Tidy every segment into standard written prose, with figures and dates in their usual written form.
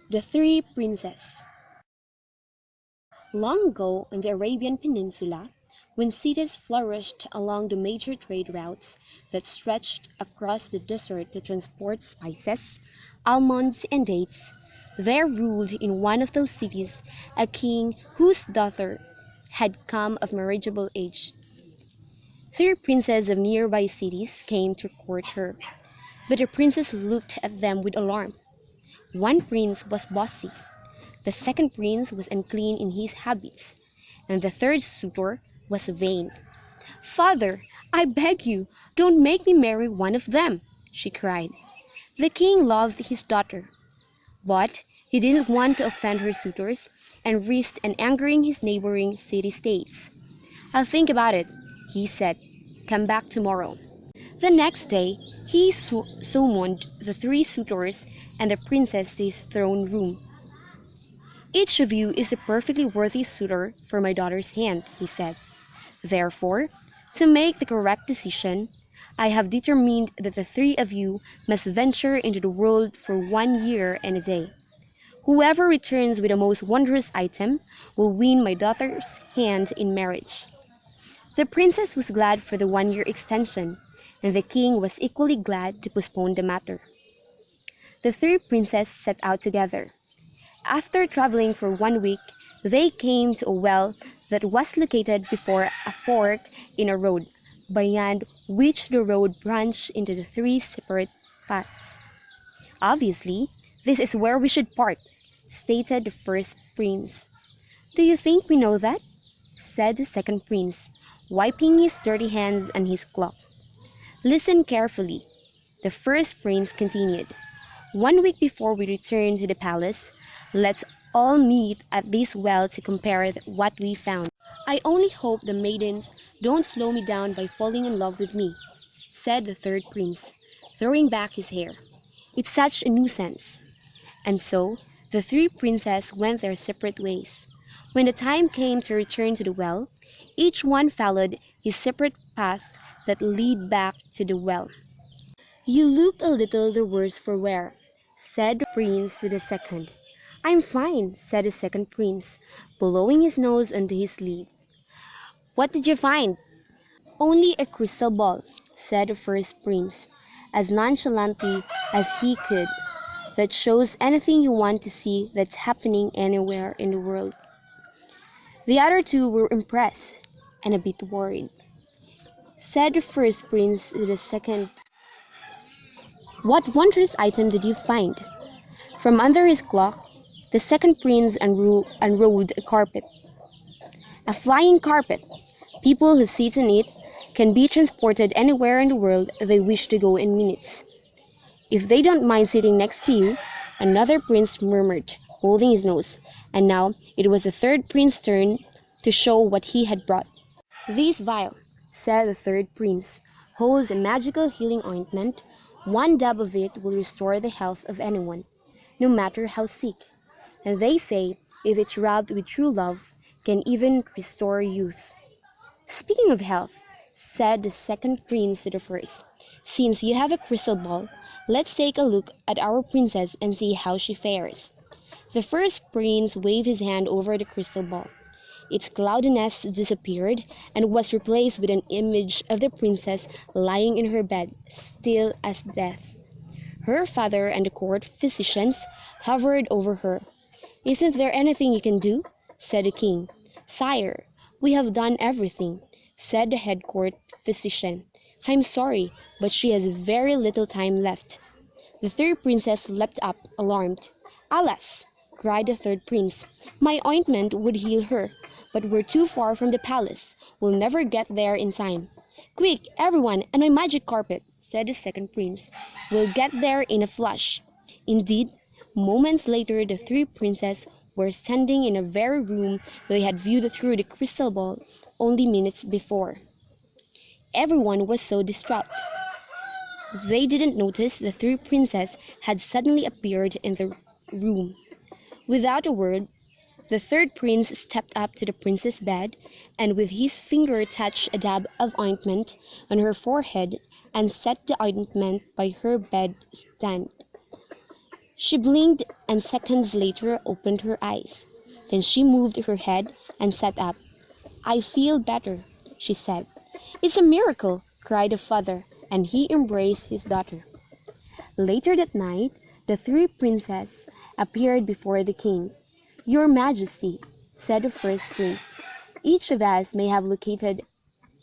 The Three Princes. Long ago in the Arabian Peninsula, when cities flourished along the major trade routes that stretched across the desert to transport spices, almonds, and dates, there ruled in one of those cities a king whose daughter had come of marriageable age. Three princes of nearby cities came to court her, but the princess looked at them with alarm. One prince was bossy, the second prince was unclean in his habits, and the third suitor was vain. "Father, I beg you, don't make me marry one of them," she cried. The king loved his daughter, but he didn't want to offend her suitors and risk angering his neighboring city-states. "I'll think about it," he said. "Come back tomorrow." The next day he summoned the three suitors and the princess to his throne room. "Each of you is a perfectly worthy suitor for my daughter's hand," he said. "Therefore, to make the correct decision, I have determined that the three of you must venture into the world for 1 year and a day. Whoever returns with the most wondrous item will win my daughter's hand in marriage." The princess was glad for the 1 year extension, and the king was equally glad to postpone the matter. The three princes set out together. After traveling for 1 week, they came to a well that was located before a fork in a road, beyond which the road branched into the three separate paths. "Obviously, this is where we should part," stated the first prince. "Do you think we know that?" said the second prince, wiping his dirty hands on his cloak. "Listen carefully," the first prince continued. "1 week before we return to the palace, let's all meet at this well to compare what we found. I only hope the maidens don't slow me down by falling in love with me," said the third prince, throwing back his hair. "It's such a nuisance." And so the three princes went their separate ways. When the time came to return to the well, each one followed his separate path that led back to the well. "You look a little the worse for wear," said the prince to the second. "I'm fine," said the second prince, blowing his nose onto his sleeve. "What did you find?" "Only a crystal ball," said the first prince, as nonchalantly as he could, "that shows anything you want to see that's happening anywhere in the world." The other two were impressed and a bit worried. Said the first prince to the second, "What wondrous item did you find?" From under his cloak, the second prince unrolled a carpet. "A flying carpet. People who sit on it can be transported anywhere in the world they wish to go in minutes." "If they don't mind sitting next to you," another prince murmured, holding his nose, and now it was the third prince's turn to show what he had brought. "This vial," said the third prince, "holds a magical healing ointment. 1 dab of it will restore the health of anyone, no matter how sick. And they say if it's rubbed with true love, can even restore youth." "Speaking of health," said the second prince to the first, "since you have a crystal ball, let's take a look at our princess and see how she fares." The first prince waved his hand over the crystal ball. Its cloudiness disappeared and was replaced with an image of the princess lying in her bed, still as death. Her father and the court physicians hovered over her. "Isn't there anything you can do?" said the king. "Sire, we have done everything," said the head court physician. "I'm sorry, but she has very little time left." The third princess leapt up, alarmed. "Alas!" cried the third prince. "My ointment would heal her, but we're too far from the palace. We'll never get there in time." "Quick, everyone, and my magic carpet," said the second prince. "We'll get there in a flash." Indeed, moments later the three princes were standing in the very room they had viewed through the crystal ball only minutes before. Everyone was so distraught. They didn't notice the three princes had suddenly appeared in the room. Without a word, the third prince stepped up to the princess' bed, and with his finger touched a dab of ointment on her forehead and set the ointment by her bedstand. She blinked and seconds later opened her eyes. Then she moved her head and sat up. "I feel better," she said. "It's a miracle!" cried the father, and he embraced his daughter. Later that night, the three princes appeared before the king. "Your Majesty," said the first prince, "each of us may have located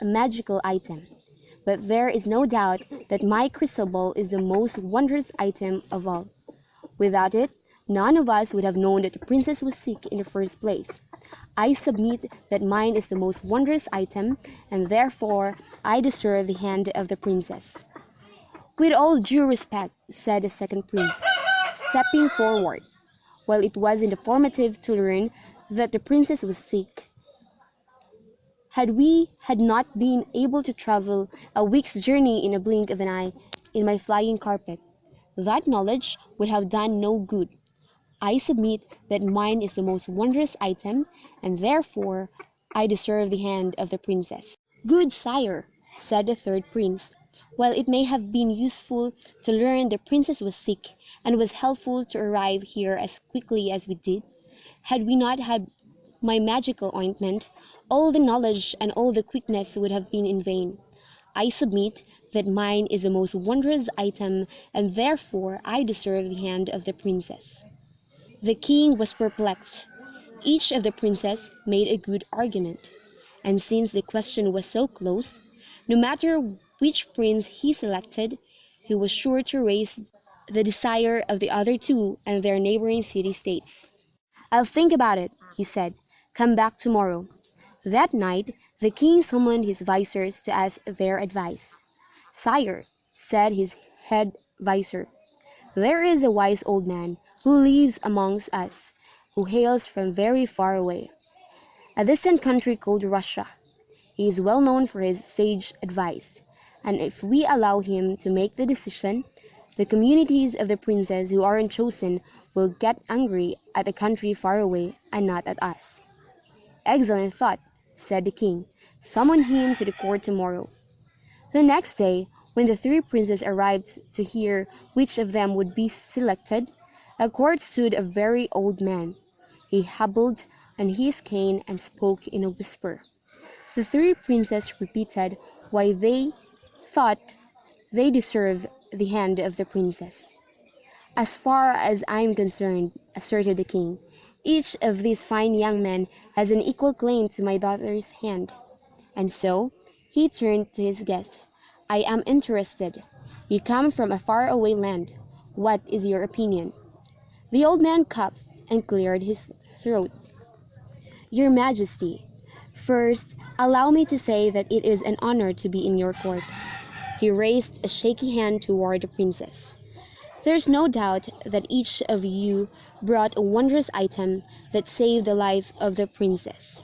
a magical item, but there is no doubt that my crystal ball is the most wondrous item of all. Without it, none of us would have known that the princess was sick in the first place. I submit that mine is the most wondrous item, and therefore I deserve the hand of the princess." "With all due respect," said the second prince, stepping forward. While it was informative to learn that the princess was sick, had not been able to travel a week's journey in a blink of an eye in my flying carpet, that knowledge would have done no good. I submit that mine is the most wondrous item, and therefore I deserve the hand of the princess." "Good sire," said the third prince, "while it may have been useful to learn the princess was sick, and was helpful to arrive here as quickly as we did, had we not had my magical ointment, all the knowledge and all the quickness would have been in vain. I submit that mine is the most wondrous item, and therefore I deserve the hand of the princess." The king was perplexed. Each of the princes made a good argument, and since the question was so close, no matter which prince he selected, he was sure to raise the desire of the other two and their neighboring city-states. "I'll think about it," he said. "Come back tomorrow." That night, the king summoned his viziers to ask their advice. "Sire," said his head vizier, "there is a wise old man who lives amongst us, who hails from very far away, a distant country called Russia. He is well known for his sage advice, and if we allow him to make the decision, the communities of the princes who aren't chosen will get angry at the country far away and not at us." "Excellent thought," said the king. "Summon him to the court tomorrow." The next day, when the three princes arrived to hear which of them would be selected, at court stood a very old man. He hobbled on his cane and spoke in a whisper. The three princes repeated why they thought they deserved the hand of the princess. "As far as I'm concerned," asserted the king, "each of these fine young men has an equal claim to my daughter's hand." And so he turned to his guest. "I am interested. You come from a far-away land. What is your opinion?" The old man coughed and cleared his throat. "Your Majesty, first allow me to say that it is an honor to be in your court." He raised a shaky hand toward the princess. "There's no doubt that each of you brought a wondrous item that saved the life of the princess.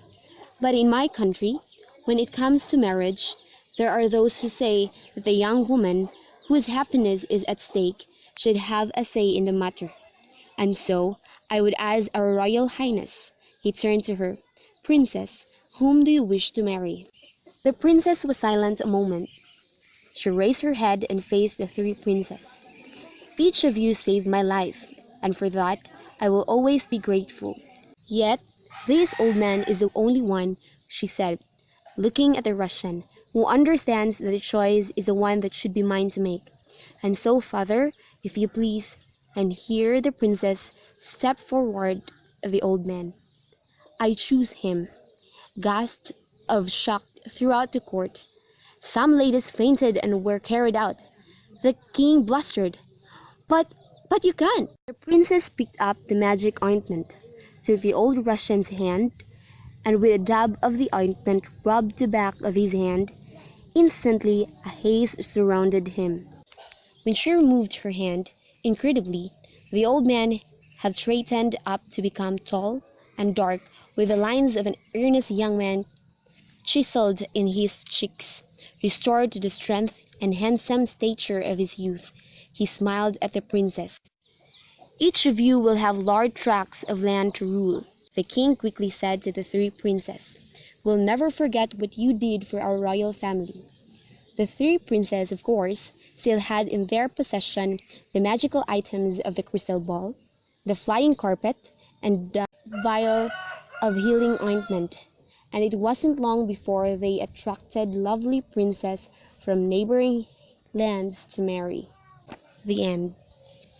But in my country, when it comes to marriage, there are those who say that the young woman whose happiness is at stake should have a say in the matter. And so, I would ask our Royal Highness," he turned to her, "Princess, whom do you wish to marry?" The princess was silent a moment. She raised her head and faced the three princes. "Each of you saved my life, and for that I will always be grateful. Yet, this old man is the only one," she said, looking at the Russian, "who understands that the choice is the one that should be mine to make. And so, father, if you please," and here the princess stepped forward the old man. "I choose him." Gasps of shock throughout the court. Some ladies fainted and were carried out. The king blustered. But you can't." The princess picked up the magic ointment, took the old Russian's hand, and with a dab of the ointment rubbed the back of his hand. Instantly a haze surrounded him. When she removed her hand, incredibly, the old man had straightened up to become tall and dark, with the lines of an earnest young man chiseled in his cheeks. Restored to the strength and handsome stature of his youth, he smiled at the princess. "Each of you will have large tracts of land to rule," the king quickly said to the three princes. "We'll never forget what you did for our royal family." The three princes, of course, still had in their possession the magical items of the crystal ball, the flying carpet, and the vial of healing ointment, and it wasn't long before they attracted lovely princesses from neighboring lands to marry. The end.